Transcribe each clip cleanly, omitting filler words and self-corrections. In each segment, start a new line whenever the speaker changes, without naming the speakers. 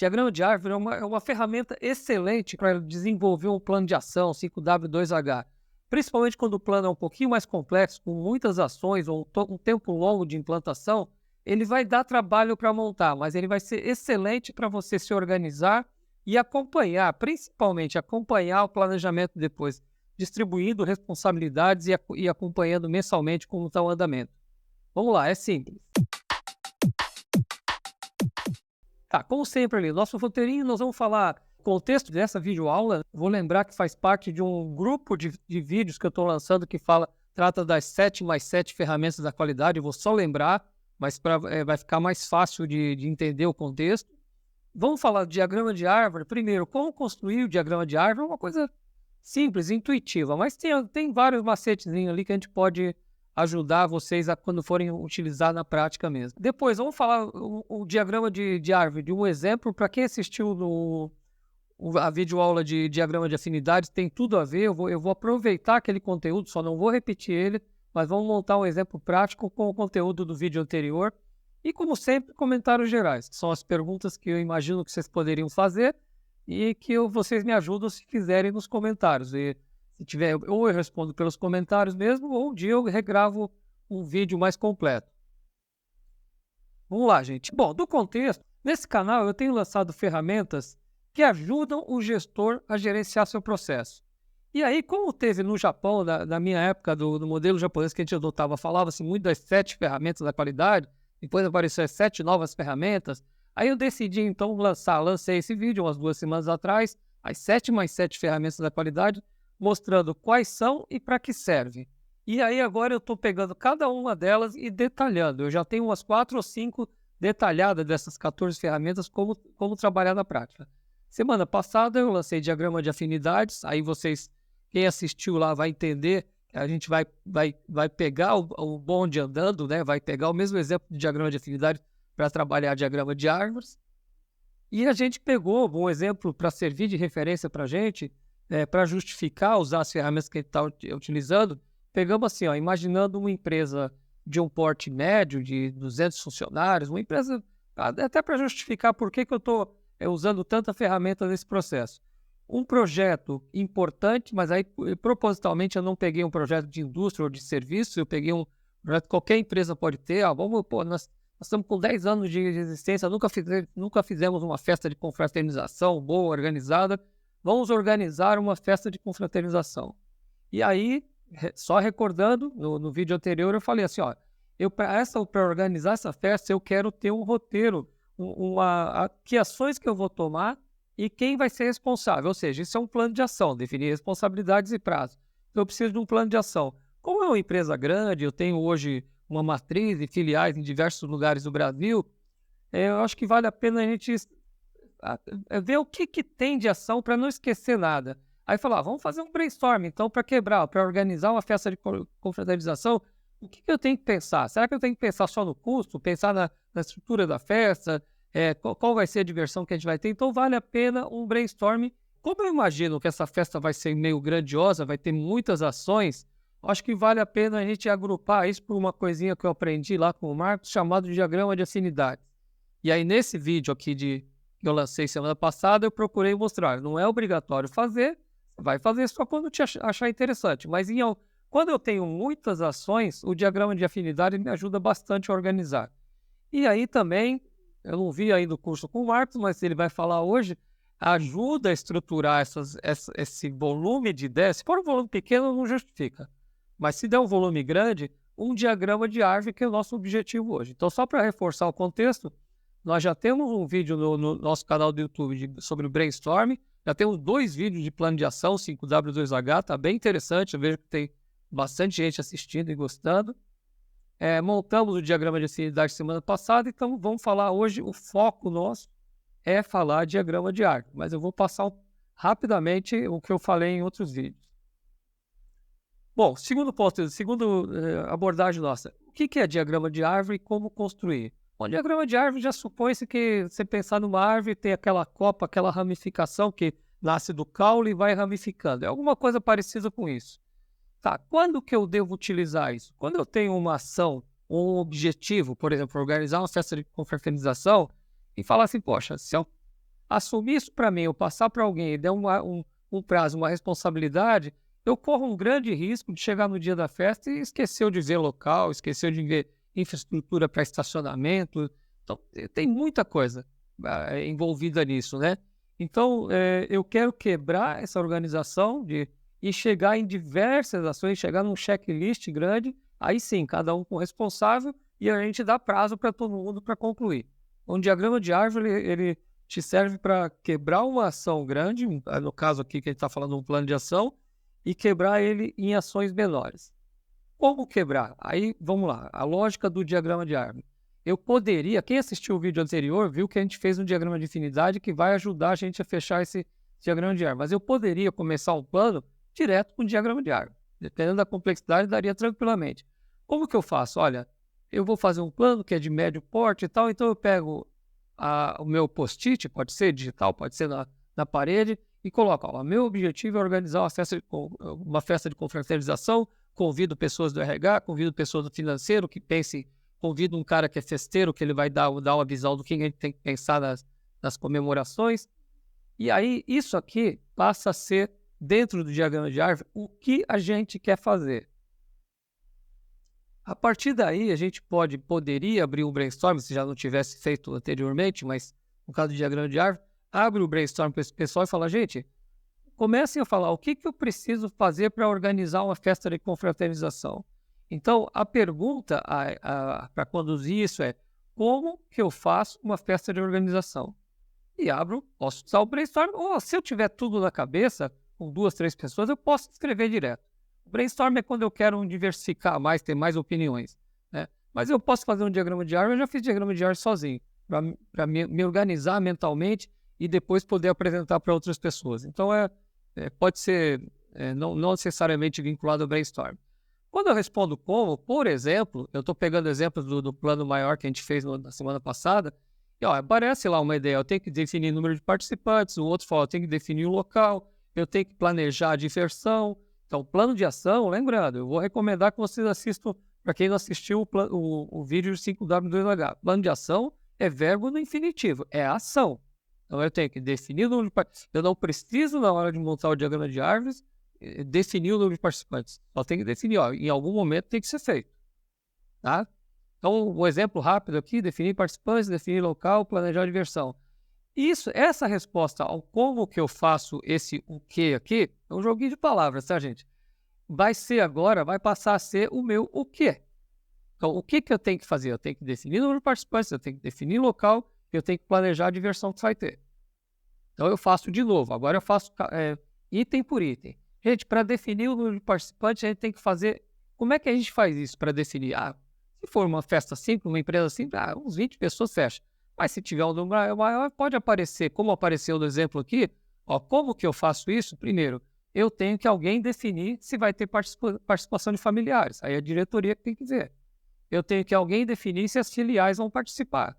Diagrama de árvore é uma ferramenta excelente para desenvolver um plano de ação 5W2H, principalmente quando o plano é um pouquinho mais complexo, com muitas ações ou um tempo longo de implantação. Ele vai dar trabalho para montar, mas ele vai ser excelente para você se organizar e acompanhar, principalmente acompanhar o planejamento depois, distribuindo responsabilidades e acompanhando mensalmente como está o andamento. Vamos lá, é simples. Tá, como sempre ali, nosso roteirinho, nós vamos falar o contexto dessa videoaula. Vou lembrar que faz parte de um grupo de vídeos que eu estou lançando que trata das 7x7 ferramentas da qualidade. Eu vou só lembrar, mas vai ficar mais fácil de entender o contexto. Vamos falar do diagrama de árvore. Primeiro, como construir o diagrama de árvore é uma coisa simples, intuitiva, mas tem vários macetezinhos ali que a gente pode ajudar vocês quando forem utilizar na prática mesmo. Depois, vamos falar o diagrama de árvore, de um exemplo. Para quem assistiu a videoaula de diagrama de afinidades, tem tudo a ver. Eu vou aproveitar aquele conteúdo, só não vou repetir ele, mas vamos montar um exemplo prático com o conteúdo do vídeo anterior. E, como sempre, comentários gerais, que são as perguntas que eu imagino que vocês poderiam fazer e que vocês me ajudam se fizerem nos comentários. E se tiver, ou eu respondo pelos comentários mesmo, ou um dia eu regravo um vídeo mais completo. Vamos lá, gente. Bom, do contexto, nesse canal eu tenho lançado ferramentas que ajudam o gestor a gerenciar seu processo. E aí, como teve no Japão, na minha época do modelo japonês que a gente adotava, falava-se muito das 7 ferramentas da qualidade, depois apareceram as 7 novas ferramentas, aí eu decidi então lancei esse vídeo umas 2 semanas atrás, as 7x7 ferramentas da qualidade, mostrando quais são e para que serve. E aí agora eu estou pegando cada uma delas e detalhando. Eu já tenho umas 4 ou 5 detalhadas dessas 14 ferramentas, como trabalhar na prática. Semana passada eu lancei diagrama de afinidades, aí quem assistiu lá vai entender, a gente vai pegar o bonde andando, né? Vai pegar o mesmo exemplo de diagrama de afinidade para trabalhar diagrama de árvores. E a gente pegou um exemplo para servir de referência para a gente, para justificar usar as ferramentas que a gente está utilizando. Pegamos assim, ó, imaginando uma empresa de um porte médio, de 200 funcionários, uma empresa, até para justificar por que eu estou usando tanta ferramenta nesse processo. Um projeto importante, mas aí propositalmente eu não peguei um projeto de indústria ou de serviço, eu peguei um projeto que qualquer empresa pode ter. Nós estamos com 10 anos de existência, nunca fizemos uma festa de confraternização boa, organizada. Vamos organizar uma festa de confraternização. E aí, só recordando, no vídeo anterior eu falei assim, ó, para organizar essa festa eu quero ter um roteiro, que ações que eu vou tomar e quem vai ser responsável. Ou seja, isso é um plano de ação, definir responsabilidades e prazos. Então, eu preciso de um plano de ação. Como é uma empresa grande, eu tenho hoje uma matriz e filiais em diversos lugares do Brasil, eu acho que vale a pena a gente ver o que tem de ação para não esquecer nada. Aí falar, vamos fazer um brainstorm, então, para organizar uma festa de confraternização, o que eu tenho que pensar? Será que eu tenho que pensar só no custo, pensar na estrutura da festa, qual vai ser a diversão que a gente vai ter? Então, vale a pena um brainstorm. Como eu imagino que essa festa vai ser meio grandiosa, vai ter muitas ações, acho que vale a pena a gente agrupar isso por uma coisinha que eu aprendi lá com o Marcos, chamado de diagrama de afinidade. E aí, nesse vídeo aqui que eu lancei semana passada, eu procurei mostrar. Não é obrigatório fazer, vai fazer só quando te achar interessante. Mas quando eu tenho muitas ações, o diagrama de afinidade me ajuda bastante a organizar. E aí também, eu não vi ainda o curso com o Marcos, mas ele vai falar hoje, ajuda a estruturar esse volume de ideias. Se for um volume pequeno, não justifica. Mas se der um volume grande, um diagrama de árvore, que é o nosso objetivo hoje. Então, só para reforçar o contexto, nós já temos um vídeo no nosso canal do YouTube sobre o brainstorm, já temos 2 vídeos de plano de ação, 5W2H, está bem interessante, eu vejo que tem bastante gente assistindo e gostando. Montamos o diagrama de afinidade semana passada, então vamos falar hoje, o foco nosso é falar diagrama de árvore, mas eu vou passar rapidamente o que eu falei em outros vídeos. Bom, segundo abordagem nossa, o que é diagrama de árvore e como construir? Bom, diagrama de árvore já supõe-se que você pensar numa árvore, tem aquela copa, aquela ramificação que nasce do caule e vai ramificando. É alguma coisa parecida com isso. Tá, quando que eu devo utilizar isso? Quando eu tenho uma ação, um objetivo, por exemplo, organizar uma festa de confraternização e falar assim, poxa, se eu assumir isso para mim, eu passar para alguém e der um prazo, uma responsabilidade, eu corro um grande risco de chegar no dia da festa e esqueceu de ver local, esqueceu de ver infraestrutura para estacionamento. Então, tem muita coisa envolvida nisso, né? Então, eu quero quebrar essa organização e chegar em diversas ações, chegar num checklist grande, aí sim, cada um com responsável, e a gente dá prazo para todo mundo para concluir. Um diagrama de árvore, ele te serve para quebrar uma ação grande, no caso aqui que a gente está falando um plano de ação, e quebrar ele em ações menores. Como quebrar? Aí, vamos lá, a lógica do diagrama de árvore. Eu poderia, quem assistiu o vídeo anterior, viu que a gente fez um diagrama de afinidade que vai ajudar a gente a fechar esse diagrama de árvore. Mas eu poderia começar um plano direto com o diagrama de árvore. Dependendo da complexidade, daria tranquilamente. Como que eu faço? Olha, eu vou fazer um plano que é de médio porte e tal, então eu pego o meu post-it, pode ser digital, pode ser na parede, e coloco, ó, meu objetivo é organizar uma festa de confraternização, convido pessoas do RH, convido pessoas do financeiro que pensem, convido um cara que é festeiro, que ele vai dar uma visão do que a gente tem que pensar nas comemorações. E aí, isso aqui passa a ser, dentro do diagrama de árvore, o que a gente quer fazer. A partir daí, a gente poderia abrir um brainstorm, se já não tivesse feito anteriormente, mas no caso do diagrama de árvore, abre o brainstorm para esse pessoal e fala, gente, comecem a falar o que eu preciso fazer para organizar uma festa de confraternização. Então, a pergunta para conduzir isso é, como que eu faço uma festa de organização? E posso usar o brainstorm, ou se eu tiver tudo na cabeça, com 2, 3 pessoas, eu posso escrever direto. O brainstorm é quando eu quero diversificar mais, ter mais opiniões, né? Mas eu posso fazer um diagrama de árvore, eu já fiz diagrama de árvore sozinho, para me organizar mentalmente e depois poder apresentar para outras pessoas. Então, pode ser não necessariamente vinculado ao brainstorm. Quando eu respondo como, por exemplo, eu estou pegando exemplos do plano maior que a gente fez na semana passada, e aparece lá uma ideia, eu tenho que definir o número de participantes, o outro fala, eu tenho que definir o local, eu tenho que planejar a diversão. Então, plano de ação, lembrando, eu vou recomendar que vocês assistam, para quem não assistiu o vídeo de 5W2H. Plano de ação é verbo no infinitivo, é ação. Então, eu tenho que definir o número de participantes. Eu não preciso, na hora de montar o diagrama de árvores, definir o número de participantes. Só tem que definir, em algum momento tem que ser feito. Tá? Então, um exemplo rápido aqui, definir participantes, definir local, planejar a diversão. Essa resposta ao como que eu faço esse o que aqui, é um joguinho de palavras, tá, gente? Vai passar a ser o meu o que. Então, o que eu tenho que fazer? Eu tenho que definir o número de participantes, eu tenho que definir local, eu tenho que planejar a diversão que vai ter. Então, eu faço de novo. Agora eu faço item por item. Gente, para definir o número de participantes, a gente tem que fazer... Como é que a gente faz isso para definir? Se for uma festa simples, uma empresa simples, uns 20 pessoas fecha. Mas se tiver um número maior, pode aparecer, como apareceu no exemplo aqui, como que eu faço isso? Primeiro, eu tenho que alguém definir se vai ter participação de familiares. Aí a diretoria tem que ver. Eu tenho que alguém definir se as filiais vão participar.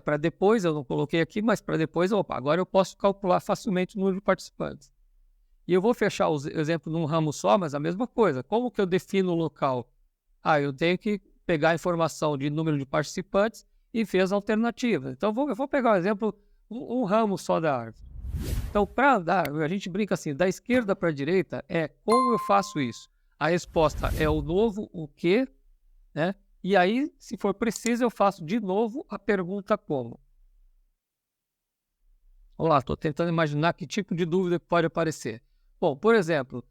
Para depois, eu não coloquei aqui, mas para depois, agora eu posso calcular facilmente o número de participantes. E eu vou fechar o exemplo num ramo só, mas a mesma coisa. Como que eu defino o local? Eu tenho que pegar a informação de número de participantes e ver as alternativas. Então, eu vou pegar um exemplo, um ramo só da árvore. Então, para andar, a gente brinca assim, da esquerda para a direita como eu faço isso? A resposta é o novo o quê, né? E aí, se for preciso, eu faço de novo a pergunta como. Vamos lá, estou tentando imaginar que tipo de dúvida pode aparecer. Bom, por exemplo,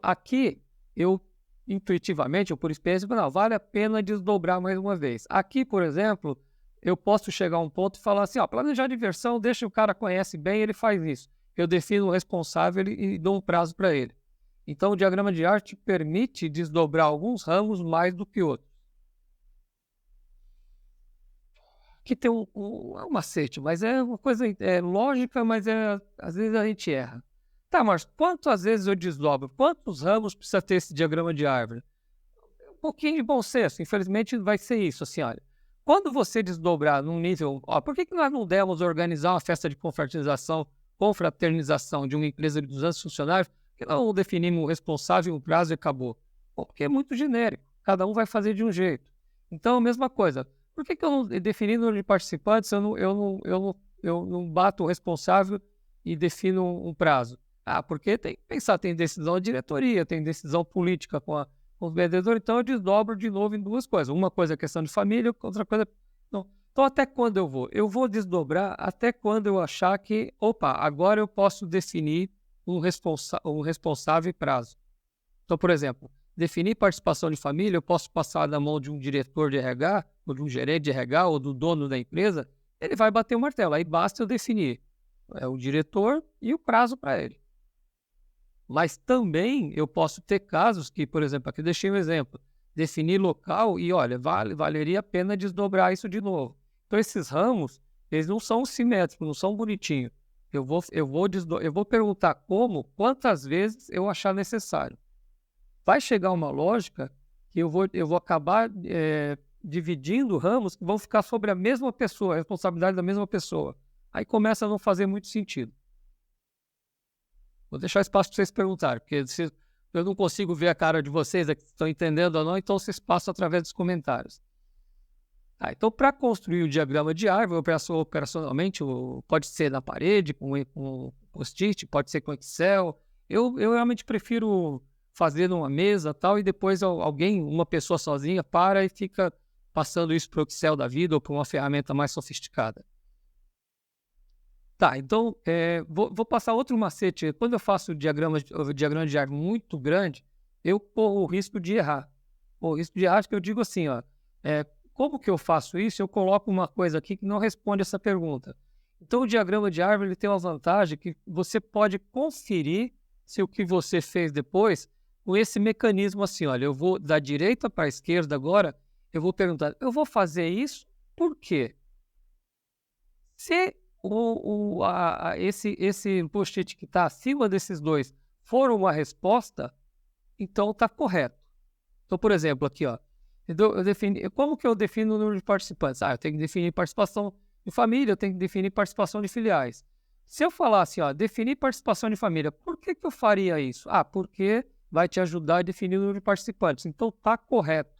aqui eu intuitivamente ou por experiência, não, vale a pena desdobrar mais uma vez. Aqui, por exemplo, eu posso chegar a um ponto e falar assim, planejar diversão, deixa o cara conhece bem, ele faz isso. Eu defino o responsável e dou um prazo para ele. Então, o diagrama de arte permite desdobrar alguns ramos mais do que outros. Aqui tem um macete, mas é uma coisa lógica, mas às vezes a gente erra. Tá, mas quantas vezes eu desdobro? Quantos ramos precisa ter esse diagrama de árvore? Um pouquinho de bom senso, infelizmente vai ser isso, assim, olha. Quando você desdobrar num nível... por que nós não demos organizar uma festa de confraternização de uma empresa de 200 funcionários, que não definimos um responsável, um prazo e acabou? Porque é muito genérico, cada um vai fazer de um jeito. Então, a mesma coisa. Por que eu não defini o número de participantes, eu eu não bato o responsável e defino um prazo? Porque tem que pensar, tem decisão da diretoria, tem decisão política com os vendedores, então eu desdobro de novo em duas coisas. Uma coisa é questão de família, outra coisa... Não. Então, até quando eu vou? Eu vou desdobrar até quando eu achar que, agora eu posso definir um responsável e prazo. Então, por exemplo, definir participação de família, eu posso passar na mão de um diretor de RH, ou de um gerente de RH, ou do dono da empresa, ele vai bater o martelo. Aí basta eu definir o diretor e o prazo para ele. Mas também eu posso ter casos que, por exemplo, aqui eu deixei um exemplo, definir local e, olha, valeria a pena desdobrar isso de novo. Então, esses ramos, eles não são simétricos, não são bonitinhos. Eu vou perguntar quantas vezes eu achar necessário. Vai chegar uma lógica que eu vou acabar dividindo ramos que vão ficar sobre a mesma pessoa, a responsabilidade da mesma pessoa. Aí começa a não fazer muito sentido. Vou deixar espaço para vocês perguntarem, porque eu não consigo ver a cara de vocês, que estão entendendo ou não, então vocês passam através dos comentários. Então, para construir o diagrama de árvore, operacionalmente, pode ser na parede, com post-it, pode ser com Excel. Eu realmente prefiro fazer numa mesa tal, e depois uma pessoa sozinha, para e fica passando isso para o Excel da vida ou para uma ferramenta mais sofisticada. Então, vou passar outro macete. Quando eu faço diagrama de árvore muito grande, eu corro o risco de errar. O risco de errar, que eu digo assim, como que eu faço isso? Eu coloco uma coisa aqui que não responde essa pergunta. Então, o diagrama de árvore ele tem uma vantagem que você pode conferir se o que você fez depois com esse mecanismo assim, olha, eu vou da direita para a esquerda agora, eu vou perguntar, eu vou fazer isso por quê? Se esse post-it que está acima desses dois for uma resposta, então está correto. Então, por exemplo, aqui, como que eu defino o número de participantes? Eu tenho que definir participação de família, eu tenho que definir participação de filiais. Se eu falar assim, definir participação de família, por que eu faria isso? Porque vai te ajudar a definir o número de participantes. Então, está correto.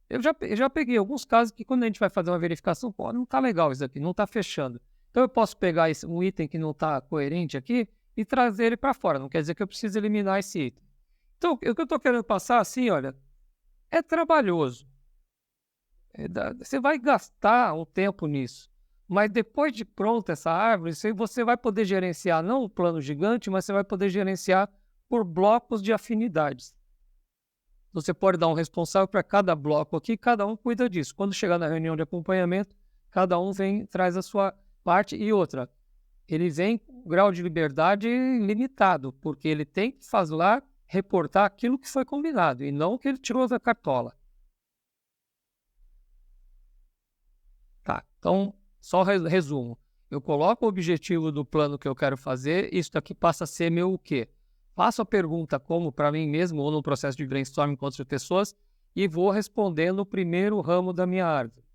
Eu já peguei alguns casos que quando a gente vai fazer uma verificação, não está legal isso aqui, não está fechando. Então, eu posso pegar um item que não está coerente aqui e trazer ele para fora. Não quer dizer que eu preciso eliminar esse item. Então, o que eu estou querendo passar assim, olha, é trabalhoso. Você vai gastar um tempo nisso. Mas depois de pronta essa árvore, você vai poder gerenciar não um plano gigante, mas você vai poder gerenciar por blocos de afinidades. Você pode dar um responsável para cada bloco aqui, cada um cuida disso. Quando chegar na reunião de acompanhamento, cada um traz a sua parte. E outra, ele vem com grau de liberdade limitado, porque ele tem que reportar aquilo que foi combinado, e não o que ele tirou da cartola. Então, só resumo. Eu coloco o objetivo do plano que eu quero fazer, isso daqui passa a ser meu o quê? Faço a pergunta como para mim mesmo, ou no processo de brainstorming com outras pessoas, e vou respondendo o primeiro ramo da minha árvore.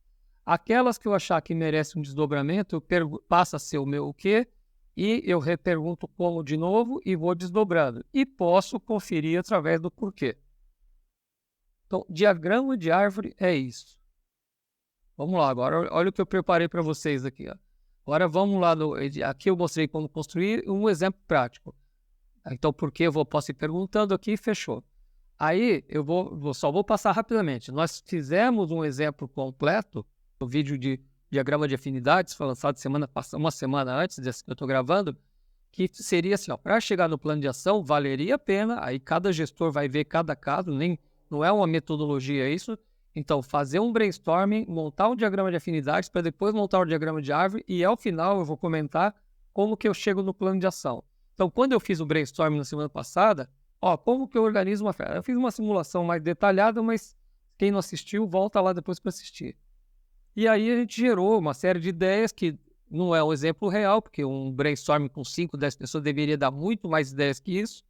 Aquelas que eu achar que merecem um desdobramento, passa a ser o meu o quê? E eu repergunto como de novo e vou desdobrando. E posso conferir através do porquê. Então, diagrama de árvore é isso. Vamos lá, agora olha o que eu preparei para vocês aqui. Agora vamos lá, aqui eu mostrei como construir um exemplo prático. Então, porque posso ir perguntando aqui e fechou. Aí, eu só vou passar rapidamente. Nós fizemos um exemplo completo, o vídeo de diagrama de afinidades, foi lançado uma semana antes desse que eu estou gravando, que seria assim, para chegar no plano de ação, valeria a pena, aí cada gestor vai ver cada caso, não é uma metodologia isso. Então, fazer um brainstorming, montar um diagrama de afinidades, para depois montar o diagrama de árvore, e ao final eu vou comentar como que eu chego no plano de ação. Então, quando eu fiz o brainstorming na semana passada, como que eu organizo uma festa? Eu fiz uma simulação mais detalhada, mas quem não assistiu, volta lá depois para assistir. E aí a gente gerou uma série de ideias que não é um exemplo real, porque um brainstorming com 5, 10 pessoas deveria dar muito mais ideias que isso.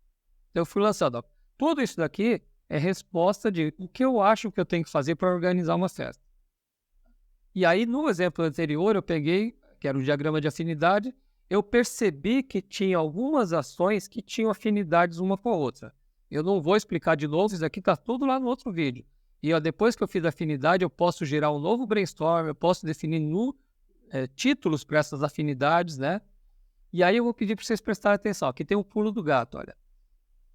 Então, eu fui lançando. Tudo isso daqui é resposta de o que eu acho que eu tenho que fazer para organizar uma festa. E aí, no exemplo anterior, eu peguei, que era o diagrama de afinidade, eu percebi que tinha algumas ações que tinham afinidades uma com a outra. Eu não vou explicar de novo, isso aqui está tudo lá no outro vídeo. E depois que eu fiz a afinidade, eu posso gerar um novo brainstorm, eu posso definir títulos para essas afinidades, né? E aí eu vou pedir para vocês prestarem atenção. Aqui tem o pulo do gato, olha.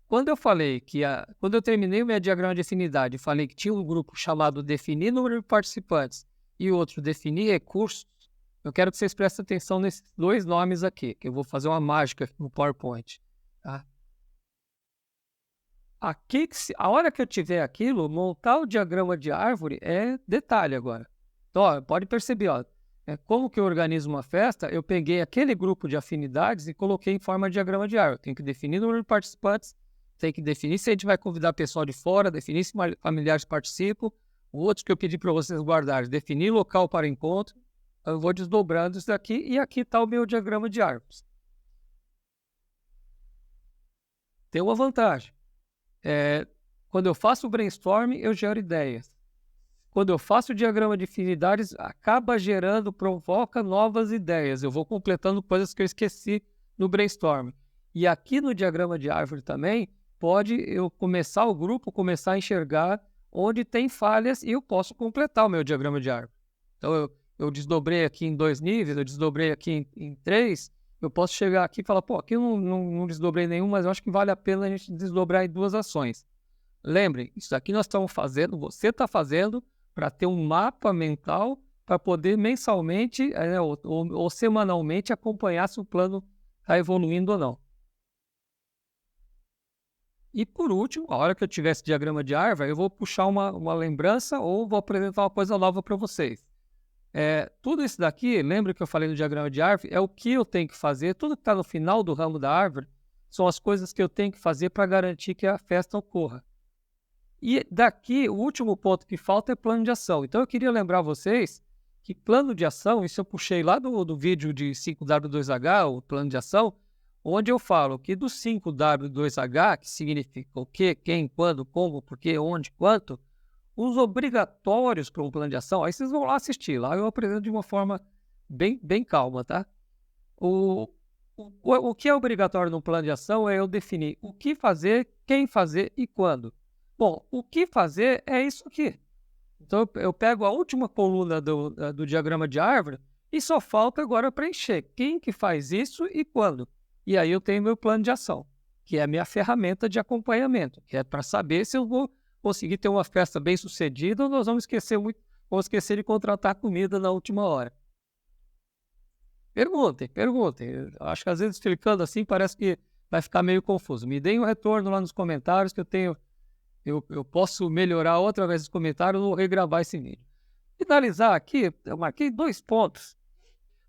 Quando eu falei quando eu terminei o meu diagrama de afinidade e falei que tinha um grupo chamado definir número de participantes e outro definir recursos, eu quero que vocês prestem atenção nesses dois nomes aqui, que eu vou fazer uma mágica no PowerPoint. Tá? Aqui, a hora que eu tiver aquilo, montar o diagrama de árvore é detalhe agora. Então, ó, pode perceber, ó, como que eu organizo uma festa, eu peguei aquele grupo de afinidades e coloquei em forma de diagrama de árvore. Tenho que definir o número de participantes, tem que definir se a gente vai convidar pessoal de fora, definir se familiares participam. O outro que eu pedi para vocês guardarem, definir local para encontro. Eu vou desdobrando isso daqui e aqui está o meu diagrama de árvores. Tem uma vantagem. Quando eu faço o brainstorming, eu gero ideias. Quando eu faço o diagrama de afinidades, acaba gerando, provoca novas ideias. Eu vou completando coisas que eu esqueci no brainstorming. E aqui no diagrama de árvore também, pode eu começar o grupo, começar a enxergar onde tem falhas e eu posso completar o meu diagrama de árvore. Então, eu desdobrei aqui em 2 níveis, eu desdobrei aqui em 3, eu posso chegar aqui e falar, pô, aqui eu não desdobrei nenhum, mas eu acho que vale a pena a gente desdobrar em 2 ações. Lembrem, isso aqui nós estamos fazendo, você está fazendo para ter um mapa mental para poder mensalmente ou semanalmente acompanhar se o plano está evoluindo ou não. E por último, a hora que eu tiver esse diagrama de árvore, eu vou puxar uma lembrança ou vou apresentar uma coisa nova para vocês. Tudo isso daqui, lembra que eu falei no diagrama de árvore, é o que eu tenho que fazer, tudo que está no final do ramo da árvore são as coisas que eu tenho que fazer para garantir que a festa ocorra. E daqui, o último ponto que falta é plano de ação. Então eu queria lembrar vocês que plano de ação, isso eu puxei lá do vídeo de 5W2H, o plano de ação, onde eu falo que do 5W2H, que significa o que, quem, quando, como, porquê, onde, quanto, os obrigatórios para um plano de ação, aí vocês vão lá assistir, lá eu apresento de uma forma bem calma, tá? O que é obrigatório no plano de ação é eu definir o que fazer, quem fazer e quando. Bom, o que fazer é isso aqui. Então eu pego a última coluna do diagrama de árvore e só falta agora preencher quem que faz isso e quando. E aí eu tenho meu plano de ação, que é a minha ferramenta de acompanhamento, que é para saber se eu vou conseguir ter uma festa bem sucedida ou nós vamos esquecer de contratar comida na última hora. Perguntem. Acho que às vezes explicando assim parece que vai ficar meio confuso. Me deem um retorno lá nos comentários que eu posso melhorar outra vez os comentários ou regravar esse vídeo. Finalizar aqui, eu marquei 2 pontos.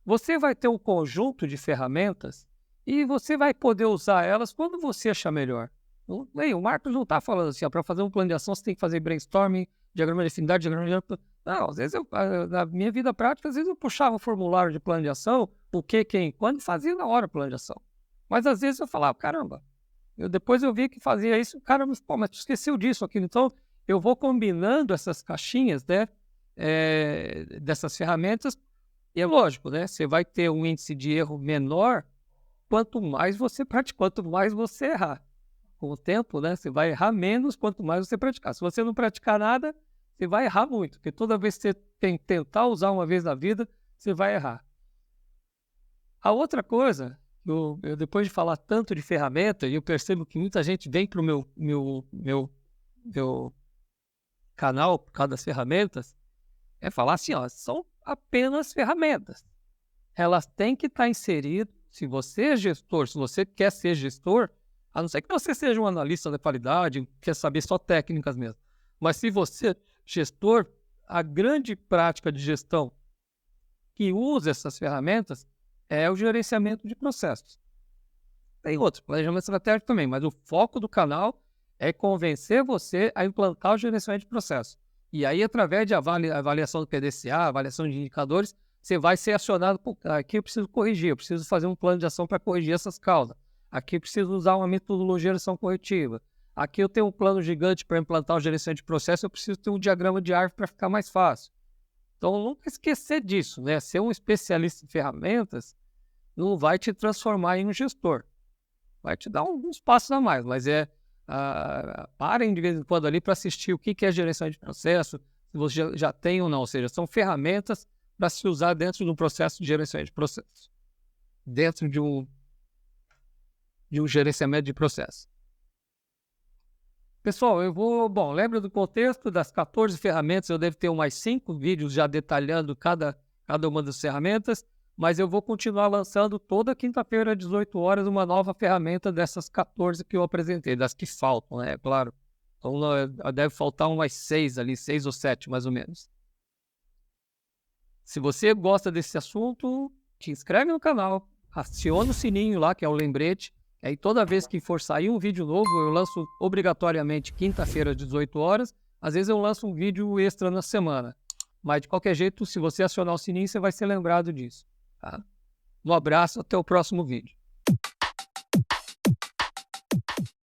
Você vai ter um conjunto de ferramentas e você vai poder usar elas quando você achar melhor. O Marcos não está falando assim, para fazer um plano de ação você tem que fazer brainstorming, diagrama de afinidade, diagrama de... Não, às vezes na minha vida prática, às vezes eu puxava um formulário de plano de ação, o que, quem, quando, fazia na hora o plano de ação. Mas às vezes eu falava, caramba, depois eu vi que fazia isso, cara, mas tu esqueceu disso, aquilo. Então, eu vou combinando essas caixinhas, né, dessas ferramentas, e é lógico, né, você vai ter um índice de erro menor quanto mais você praticar, quanto mais você errar. Com o tempo, né, você vai errar menos quanto mais você praticar. Se você não praticar nada, você vai errar muito, porque toda vez que você tentar usar uma vez na vida, você vai errar. A outra coisa, eu depois de falar tanto de ferramenta, e eu percebo que muita gente vem para o meu canal por causa das ferramentas, é falar assim, ó, são apenas ferramentas. Elas têm que estar inseridas. Se você é gestor, se você quer ser gestor, a não ser que você seja um analista da qualidade, quer saber só técnicas mesmo. Mas se você é gestor, a grande prática de gestão que usa essas ferramentas é o gerenciamento de processos. Tem outros, planejamento estratégico também, mas o foco do canal é convencer você a implantar o gerenciamento de processos. E aí, através de avaliação do PDCA, avaliação de indicadores, você vai ser acionado, aqui eu preciso corrigir, eu preciso fazer um plano de ação para corrigir essas causas. Aqui eu preciso usar uma metodologia de ação corretiva. Aqui eu tenho um plano gigante para implantar o gerenciamento de processo, eu preciso ter um diagrama de árvore para ficar mais fácil. Então, nunca esquecer disso, né? Ser um especialista em ferramentas não vai te transformar em um gestor. Vai te dar alguns passos a mais, mas parem de vez em quando ali para assistir o que é gerenciamento de processo, se você já tem ou não. Ou seja, são ferramentas para se usar dentro de um processo de gerenciamento de processo. Dentro de um gerenciamento de processo. Pessoal, lembra do contexto das 14 ferramentas, eu devo ter mais 5 vídeos já detalhando cada uma das ferramentas, mas eu vou continuar lançando toda quinta-feira às 18 horas uma nova ferramenta dessas 14 que eu apresentei, das que faltam, né? Claro. Então deve faltar umas 6 ali, 6 ou 7 mais ou menos. Se você gosta desse assunto, te inscreve no canal, aciona o sininho lá, que é o lembrete. Aí toda vez que for sair um vídeo novo, eu lanço obrigatoriamente quinta-feira às 18 horas. Às vezes eu lanço um vídeo extra na semana. Mas de qualquer jeito, se você acionar o sininho, você vai ser lembrado disso. Tá? Um abraço, até o próximo vídeo.